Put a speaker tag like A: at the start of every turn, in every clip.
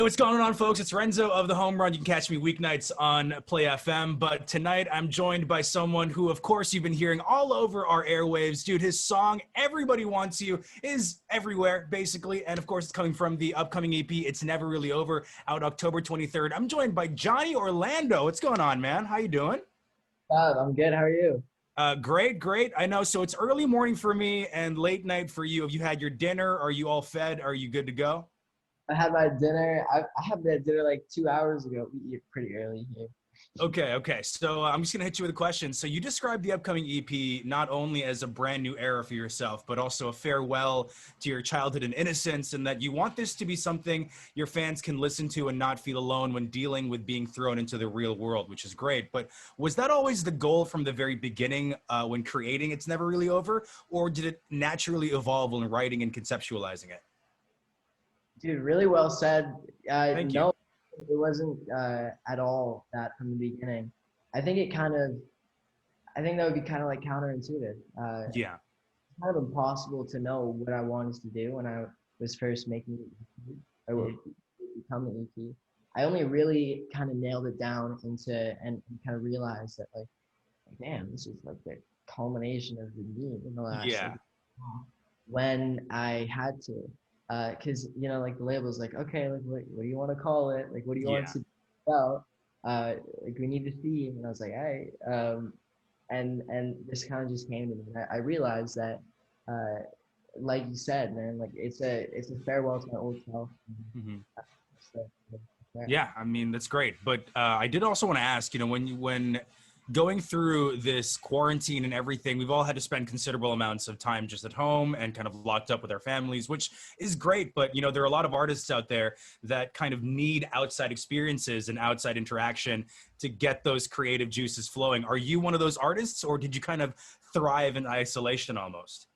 A: What's going on, folks? It's Renzo of the Homerun. You can catch me weeknights on Play FM. But tonight I'm joined by someone who, of course, you've been hearing all over our airwaves. Dude, his song, Everybody Wants You, is everywhere, basically. And, of course, it's coming from the upcoming EP, It's Never Really Over, out October 23rd. I'm joined by Johnny Orlando. What's going on, man? How you doing?
B: I'm good. How are you?
A: Great. I know. So it's early morning for me and late night for you. Have you had your dinner? Are you all fed? Are you good to go?
B: I had my dinner. I had that dinner like 2 hours ago. We eat pretty early here.
A: Okay. So I'm just going to hit you with a question. So you described the upcoming EP not only as a brand new era for yourself, but also a farewell to your childhood and innocence, and that you want this to be something your fans can listen to and not feel alone when dealing with being thrown into the real world, which is great. But was that always the goal from the very beginning when creating It's Never Really Over, or did it naturally evolve when writing and conceptualizing it?
B: Dude, really well said.
A: Thank you.
B: No, it wasn't at all that from the beginning. I think I think that would be kind of like counterintuitive.
A: Yeah.
B: It's kind of impossible to know what I wanted to do when I was first making the EP, or what would become the EP. I only really kind of nailed it down and kind of realized that like, damn, this is like the culmination of me in the last
A: Yeah.
B: like, when I had to. Because like the label's like, okay, like what do you want to call it? Like, what do you want
A: Yeah.
B: to do about? Like we need a theme, and I was like, hey, and this kind of just came to me. And I realized that, like you said, man, like it's a farewell to my old self.
A: Mhm.
B: So, yeah.
A: Yeah, I mean, that's great. But I did also want to ask, when going through this quarantine and everything, we've all had to spend considerable amounts of time just at home and kind of locked up with our families, which is great. But, there are a lot of artists out there that kind of need outside experiences and outside interaction to get those creative juices flowing. Are you one of those artists, or did you kind of thrive in isolation almost?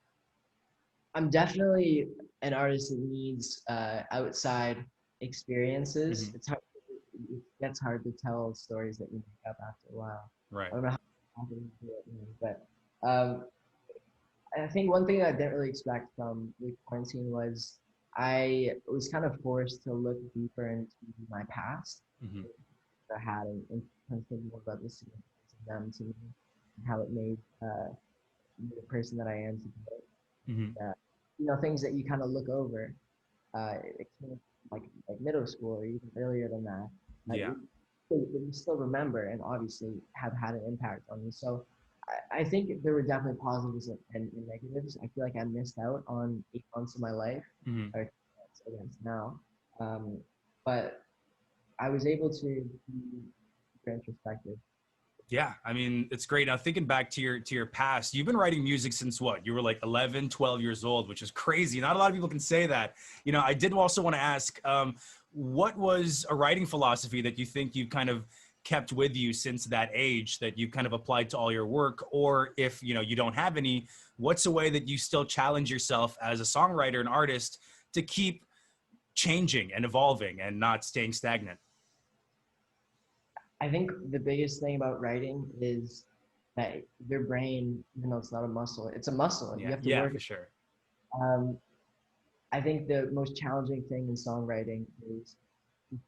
B: I'm definitely an artist that needs outside experiences.
A: Hmm.
B: It gets hard to tell stories that you make up after a while.
A: Right.
B: I don't know how to do it, but I think one thing I didn't really expect from the quarantine was I was kind of forced to look deeper into my past
A: Hmm.
B: that I had and kind of think more about the significance of them to me and how it made me the person that I am today.
A: Hmm.
B: Things that you kind of look over, it came like middle school or even earlier than that.
A: Yeah.
B: You still remember and obviously have had an impact on you. So I think there were definitely positives and negatives. I feel like I missed out on 8 months of my life,
A: Hmm.
B: or against now. Um, but I was able to be super introspective.
A: Yeah, I mean, it's great. Now, thinking back to your past, you've been writing music since what? You were like 11, 12 years old, which is crazy. Not a lot of people can say that. I did also want to ask, what was a writing philosophy that you think you've kind of kept with you since that age that you kind of applied to all your work? Or if, you don't have any, what's a way that you still challenge yourself as a songwriter and artist to keep changing and evolving and not staying stagnant?
B: I think the biggest thing about writing is that your brain, even though it's not a muscle, it's a muscle. You
A: Yeah,
B: have to
A: yeah,
B: work.
A: for sure.
B: Um, I think the most challenging thing in songwriting is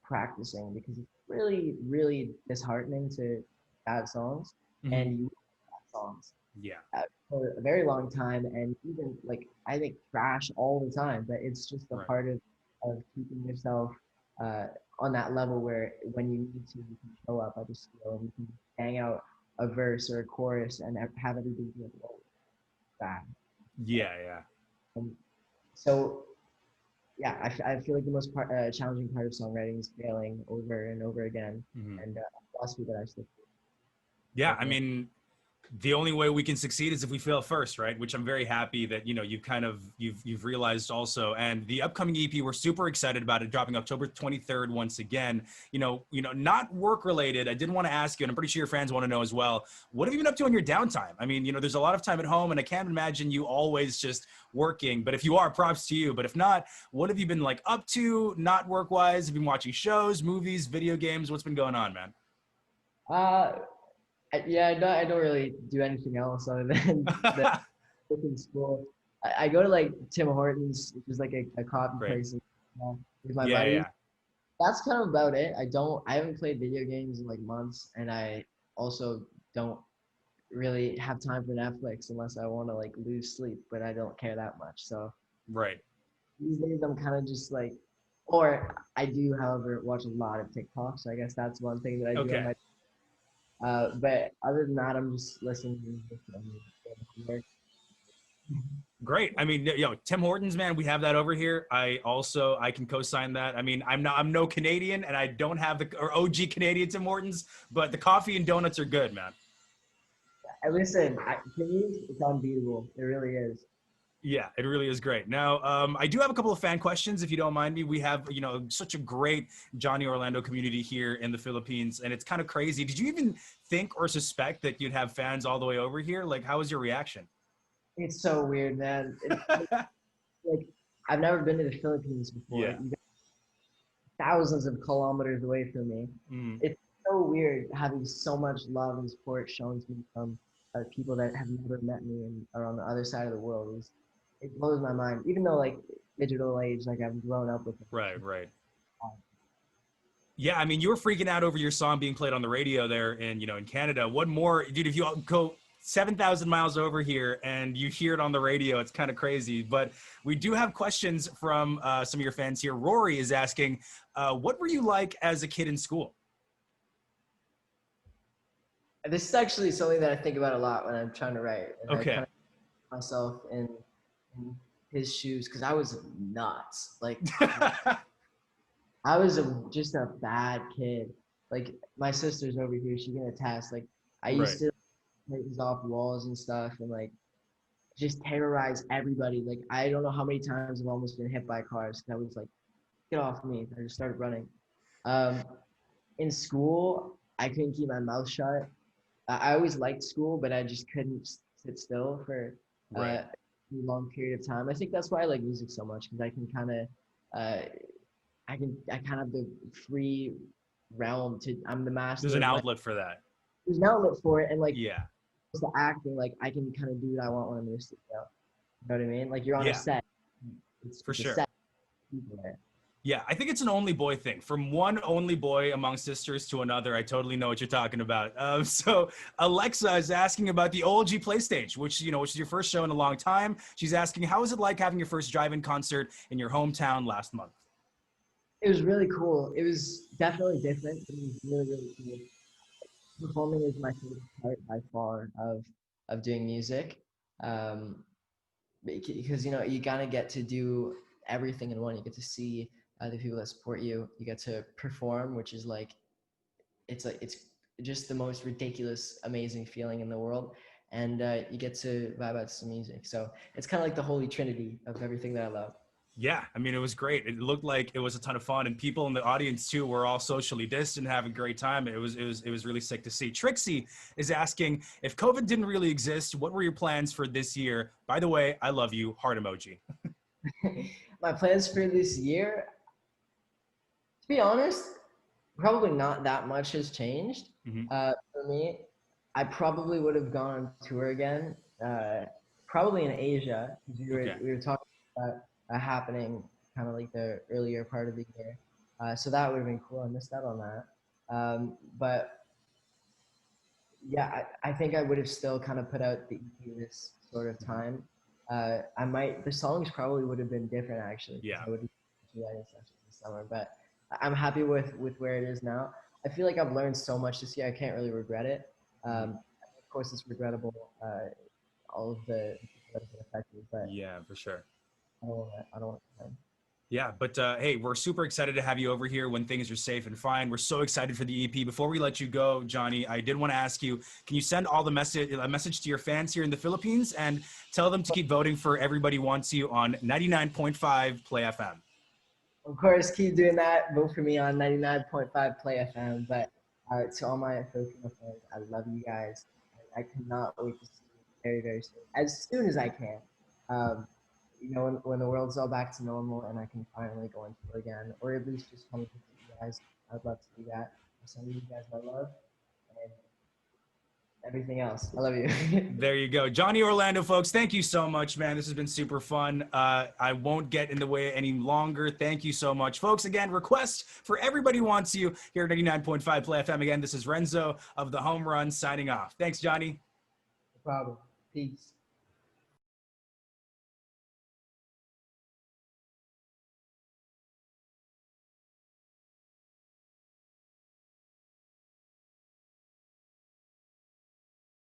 B: practicing because it's really, really disheartening to bad songs
A: Hmm.
B: and you bad songs
A: Yeah.
B: for a very long time and even like I think trash all the time, but it's just a
A: Right.
B: part of keeping yourself uh, on that level where when you need to, you can show up at a skill and you can hang out a verse or a chorus and have everything be like, oh, bad.
A: Yeah, yeah.
B: Um, so yeah, I feel like the most challenging part of songwriting is failing over and over again,
A: Hmm.
B: and philosophy that I stick
A: Yeah,
B: with.
A: I mean, the only way we can succeed is if we fail first, right? Which I'm very happy that you've realized also. And the upcoming EP, we're super excited about it, dropping October 23rd once again. Not work related. I did want to ask you, and I'm pretty sure your fans want to know as well. What have you been up to on your downtime? I mean, there's a lot of time at home, and I can't imagine you always just working. But if you are, props to you. But if not, what have you been like up to, not work wise? Have you been watching shows, movies, video games? What's been going on, man?
B: Uh, yeah, no, I don't really do anything else other than the work in school. I go to like Tim Hortons, which is like a coffee
A: Great.
B: place with my
A: Yeah,
B: buddies.
A: yeah.
B: that's kind of about it. I haven't played video games in like months, and I also don't really have time for Netflix unless I want to like lose sleep, but I don't care that much. So
A: Right.
B: these days I'm kind of just like, or I do, however, watch a lot of TikTok. So I guess that's one thing that I do on
A: Okay.
B: my. But other than that, I'm just listening to music and work.
A: Great. I mean, Tim Hortons, man, we have that over here. I can co-sign that. I mean, I'm no Canadian, and I don't have the or OG Canadian Tim Hortons, but the coffee and donuts are good, man.
B: I listen. To me, it's unbeatable. It really is.
A: Yeah, it really is great. Now, I do have a couple of fan questions, if you don't mind me. We have, such a great Johnny Orlando community here in the Philippines, and it's kind of crazy. Did you even think or suspect that you'd have fans all the way over here? Like, how was your reaction?
B: It's so weird, man. Like I've never been to the Philippines before.
A: Yeah.
B: You thousands of kilometers away from me.
A: Mm,
B: It's so weird having so much love and support shown to me from people that have never met me and are on the other side of the world. It blows my mind. Even though like digital age, like I've grown up with it.
A: right, right. Yeah, I mean, you were freaking out over your song being played on the radio there in Canada. What more, dude, if you go 7,000 miles over here and you hear it on the radio, it's kind of crazy. But we do have questions from some of your fans here. Rory is asking, what were you like as a kid in school?
B: This is actually something that I think about a lot when I'm trying to write, and I kind
A: Okay.
B: of put myself in his shoes because I was nuts. Like I was just a bad kid. Like my sister's over here, she can attest. Like I used
A: Right.
B: to things off walls and stuff and like just terrorize everybody. Like I don't know how many times I've almost been hit by cars. I was like, get off me. I just started running. Um, in school, I couldn't keep my mouth shut. I always liked school, but I just couldn't sit still for
A: Right.
B: a long period of time. I think that's why I like music so much because uh, I kind of have the free realm to. I'm the
A: There's
B: master
A: an
B: of my.
A: outlet for that.
B: There's an outlet for it, and like
A: Yeah.
B: the acting, like I can kind of do what I want when I'm in the studio. You know what I mean? Like you're on a
A: Yeah,
B: set.
A: for
B: It's a
A: sure.
B: set. People there.
A: Yeah, I think it's an only boy thing. From one only boy among sisters to another, I totally know what you're talking about. So Alexa is asking about the OLG Play Stage, which is your first show in a long time. She's asking, how was it like having your first drive-in concert in your hometown last month?
B: It was really cool. It was definitely different. But it was really really cool. Performing is my favorite part by far of doing music. Um, because you gotta get to do everything in one. You get to see the people that support you. You get to perform, which is like it's just the most ridiculous, amazing feeling in the world. And you get to vibe out to some music. So it's kind of like the holy trinity of everything that I love.
A: Yeah, I mean, it was great. It looked like it was a ton of fun, and people in the audience too were all socially distant, having a great time. It was really sick to see. Trixie is asking if COVID didn't really exist, what were your plans for this year? By the way, I love you. Heart emoji.
B: My plans for this year, to be honest, probably not that much has changed.
A: Hmm.
B: For me, I probably would have gone on tour again, probably in Asia.
A: Okay.
B: We were talking about happening kind of like the earlier part of the year. So that would have been cool. I missed out on that. But yeah, I think I would have still kind of put out the EP this sort of
A: Hmm.
B: time. The songs probably would have been different actually because
A: Yeah.
B: I would have writing sessions this summer. But I'm happy with where it is now. I feel like I've learned so much this year. I can't really regret it.
A: Hmm.
B: Of course, it's regrettable, all of the people that have been affected, but
A: Yeah, for sure.
B: I don't want to.
A: Yeah, but hey, we're super excited to have you over here when things are safe and fine. We're so excited for the EP. Before we let you go, Johnny, I did want to ask you, can you send all the message a message to your fans here in the Philippines and tell them to keep voting for Everybody Wants You on 99.5 Play FM?
B: Of course, keep doing that. Vote for me on 99.5 Play FM. But to all my Filipino fans, I love you guys. I cannot wait to see you very, very soon as I can. Um, when the world's all back to normal and I can finally go into it again, or at least just come and visit you guys. I'd love to do that. I'm sending you guys my love. And everything else. I love you.
A: There you go. Johnny Orlando, folks, thank you so much, man. This has been super fun. I won't get in the way any longer. Thank you so much. Folks, again, request for Everybody Wants You here at 99.5 Play FM. Again, this is Renzo of the Home Run signing off. Thanks, Johnny.
B: No problem. Peace.